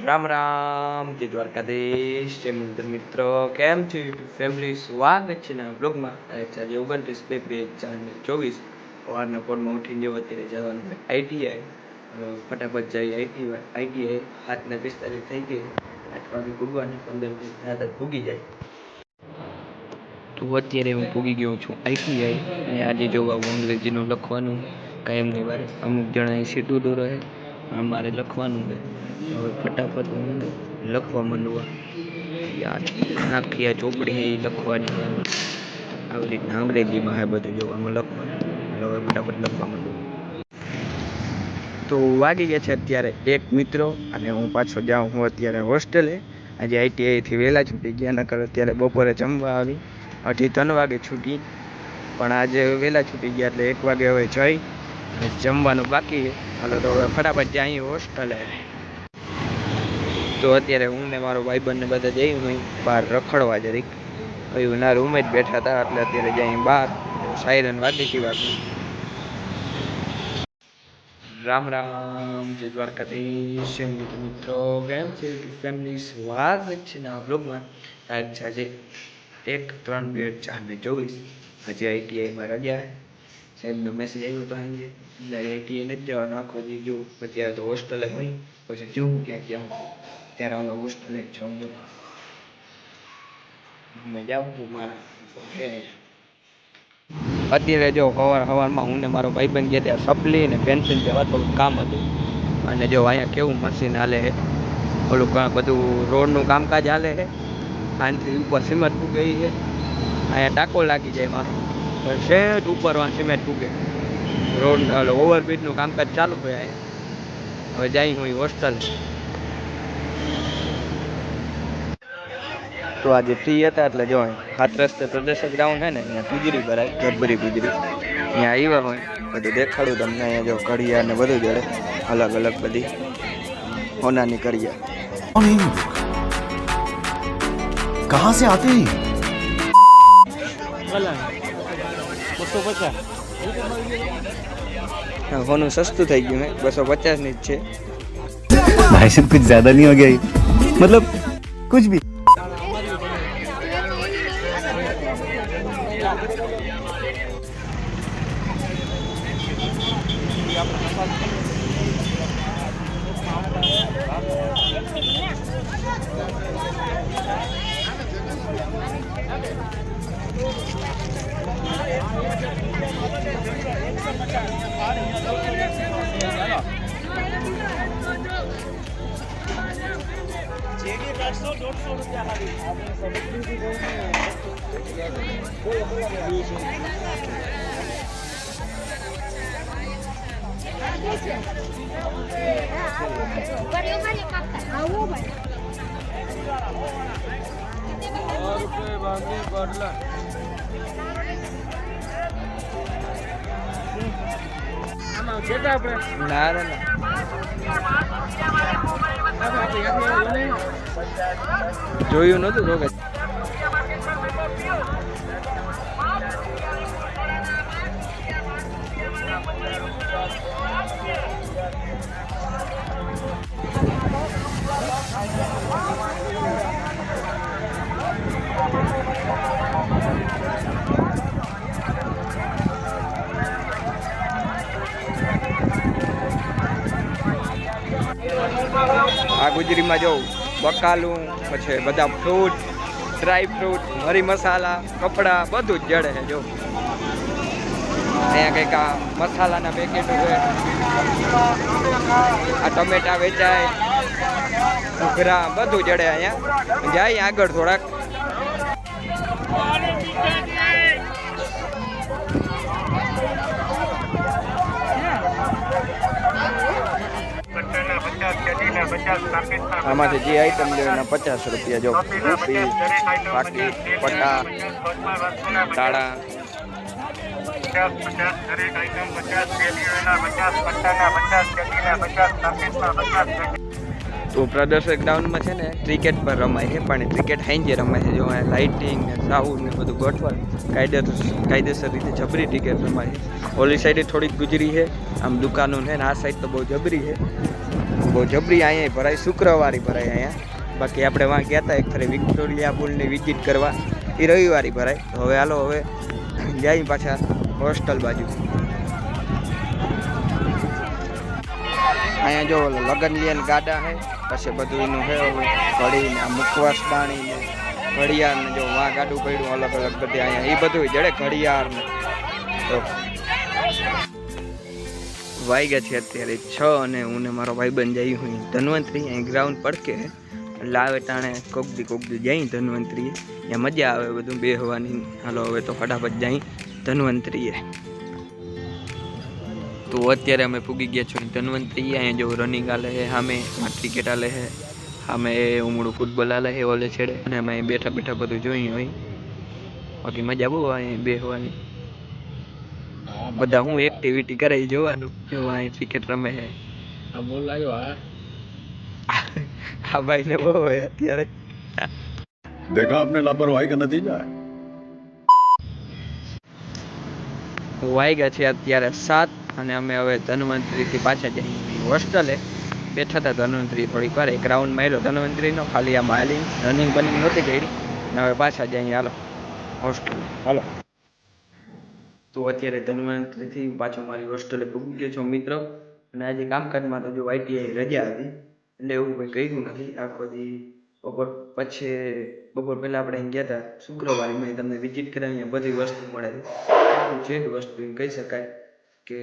રામ રામ જય દ્વારકાધીશ જય મિત્ર મિત્રો કેમ છે ફેમિલી સ્વાગત છે ને બ્લોગમાં આજે 29/2/2024 સવારના પોરમાં ઉઠીને જેવો અત્યારે જવાનું આઈટીઆઈ ફટાફટ જઈ આઈટીઆઈ 7:45 થઈ ગઈ 8 વાગે પૂગવાની 15 મિનિટ પૂગી જાય તો અત્યારે હું પૂગી ગયો છું આઈટીઆઈ અને આજે જોવા અંગ્રેજીનું લખવાનું કાયમની વાર અમુક જણા સીટું દોરો રહે મારે લખવાનું છે હવે ફટાફટ હું લખવા માંડવા આખી આ ચોપડી લખવાની આવી રીતના અંગ્રેજીમાં હે બધું જોવામાં લખવાનું હવે ફટાફટ લખવા માંડવું તો વાગી ગયા છે અત્યારે એક મિત્રો અને હું પાછો જાઉં હું અત્યારે હોસ્ટેલે આજે આઈટીઆઈથી વહેલા છૂટી ગયા નકર અત્યારે બપોરે જમવા આવી 2:30 વાગે છૂટી પણ આજે વહેલા છૂટી ગયા એટલે 1 વાગે હવે જઈ જમવાનું બાકી છે હાલો તો હવે ફટાફટ જઈએ હોસ્ટેલે તો અત્યારે હું ને મારો ભાઈબંધ ને બધા જઈ હું બહાર રખડવા જરીક ભાઈ ના રૂમે જ બેઠા હતા એટલે અત્યારે જઈ બહાર સાયરન વાગી હતી વાગી રામ રામ જય દ્વારકાધીશ મિત્રો કેમ છે ફેમિલી સ્વાગત છે ને આ બ્લોગમાં આજે 1/3/2024 હજી આઈટીઆઈમાં રજા સાહેબનો મેસેજ આવ્યો તો આજે આઈટીઆઈ નથી જવાનું આખો દી જો અત્યારે તો હોસ્ટેલે હોય પછી જોઉં ક્યાંક જાઉં ત્યારે અમે હોસ્ટેલે જ જાઉં મેં જાઉં છું મારા અત્યારે જો સવારમાં હું ને મારો ભાઈબંધ ગયા ત્યાં સપલી ને પેન્સિલ જેવા થોડું કામ હતું અને જો અહીંયા કેવું મશીન હાલે છે ઓલું બધું રોડનું કામકાજ હાલે છે આનાથી ઉપર સિમેન્ટ પૂગે છે અહીંયા ટાંકો લાગી જાય એમાં પણ સેજ ઉપરમાં સિમેન્ટ પૂગે રોડ ઓવરબ્રિજનું કામકાજ ચાલુ હોય અહીંયા હવે જાય હું હોસ્ટેલ તો આજે ફ્રી હતા એટલે જો 7 રસ્તે પ્રદર્શક ગ્રાઉન્ડ છે ને અહીંયા ગુજરી ભરાય ગરબરી ગુજરી અહીંયા આવ્યા હોય બધું દેખાડું તમને અહીંયા જો કડિયા ને બધું જડે અલગ અલગ બધી હોનાની કડિયા कहाँ से आते हैं 250 હોનું સસ્તું થઈ ગયું હે 250 ની જ છે भाई साहब कुछ ज्यादा नहीं हो गया मतलब कुछ भी જોયું નતું તો આ ગુજરીમાં જો બકાલું પછી બધા ફ્રૂટ ડ્રાય ફ્રૂટ મરી મસાલા કપડા બધું જ જડે છે જો અહીંયા કંઈક આ મસાલાના પેકેટો છે આ ટમેટા વેચાય ઘૂઘરા બધું જડે અહીંયા જાય આગળ થોડાક આમાંથી જે આઈટમ લેવાના 50 રૂપિયા જો બાકી પટ્ટા તાળા તો પ્રદર્શક ગ્રાઉન્ડમાં છે ને ક્રિકેટ પર રમાય છે પણ ક્રિકેટ હાઈ રમાય છે જો લાઇટિંગ ને સાઉન્ડ ને બધું ગોઠવાય કાયદેસર રીતે જબરી ક્રિકેટ રમાય છે ઓલી સાઈડે થોડીક ગુજરી છે આમ દુકાનો છે ને આ સાઈડ તો બહુ જબરી છે બહુ જબરી અહીંયા ભરાય, શુક્રવારે ભરાય અહીંયા. બાકી આપણે વાં ગયા હતા એક ફરી વિક્ટોરિયા પુલની વિઝિટ કરવા, એ રવિવારે ભરાય. તો હવે હાલો હવે જાય પાછા હોસ્ટેલ બાજુ. અહીંયા જો લગન લીન ગાડા છે, પછી બધું એનું છે ઘડી ને મુખવાસ દાણી ને ઘડિયાળ ને જો વાં ગાડું પડ્યું અલગ અલગ બધે અહીંયા એ બધું જડે ઘડિયાળ ને. તો વાગ્યા છે અત્યારે 6 અને હું ને મારો ભાઈબંધ જઈ હું ધન્વંતરી અહીં ગ્રાઉન્ડ પડકે એટલે આવે ટાણે કોકદી જઈ ધન્વંતરીએ, ત્યાં મજા આવે બધું બેહવાની. હાલો હવે તો ફટાફટ જઈ ધન્વંતરીએ. તો અત્યારે અમે પૂગી ગયા છો ધન્વંતરી. અહીંયા જો રનિંગ આલે છે, સામે ક્રિકેટ આલે છે, સામે ઉમડું ફૂટબોલ આલે છે ઓલે છેડે, અને અમે અહીં બેઠા બેઠા બધું જોઈએ હોય. બાકી મજા બહુ અહીં બેહવાની, બધા હું એક્ટિવિટી કરે જોવાનું. જો અહીં ક્રિકેટ રમે છે. આ ભાઈ ને બહુ હોય અત્યારે. देखा आपने लापरवाही का नतीजा है. વાગ્યા છે અત્યારે 7 અને અમે હવે ધન્વંતરીથી પાછા જઈએ હોસ્ટેલે. બેઠા હતા ધન્વંતરી થોડીક વાર, એક રાઉન્ડ માર્યો ધન્વંતરીનો, ખાલી આ માલી રનિંગ બનિંગ નહોતી કરી. અને હવે પાછા જઈએ હાલો હોસ્ટેલ. હાલો તો અત્યારે ધન્વંતરીથી પાછો મારી હોસ્ટેલે પૂગી ગયો છું મિત્રો. અને આજે કામકાજમાં તો જો ITI રજા હતી એટલે એવું કંઈ કર્યું નથી આખો દી. બપોર પહેલાં આપણે અહીં ગયા હતા શુક્રવારે, મેં તમને વિઝિટ કરાવી. બધી વસ્તુ મળે છે, જે વસ્તુ એમ કહી શકાય કે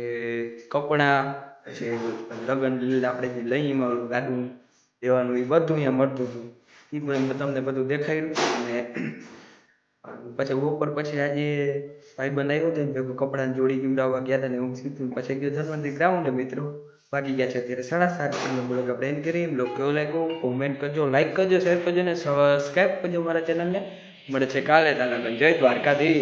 કપડાં, પછી લગ્ન આપણે જે લઈ એમાં ગાડું દેવાનું એ બધું અહીંયા મળતું હતું. એ પણ તમને બધું દેખાડ્યું. અને પછી બપોર પછી આજે ભાઈબંધ આવ્યો હતો ને ભેગું કપડાં જોડી ગીવડાવવા ગયા હતા ને હું સીધું પછી ગયો ધન્વંતરી ગ્રાઉન્ડ. મિત્રો વાગી ગયા છે અત્યારે 7:30. બ્લોગ આપણે એમ કરીએ. બ્લોગ કેવો લાગ્યો કોમેન્ટ કરજો, લાઈક કરજો, શેર કરજો ને સબસ્ક્રાઈબ કરજો મારા ચેનલને. મળે છે કાલે. જય દ્વારકાધીશ.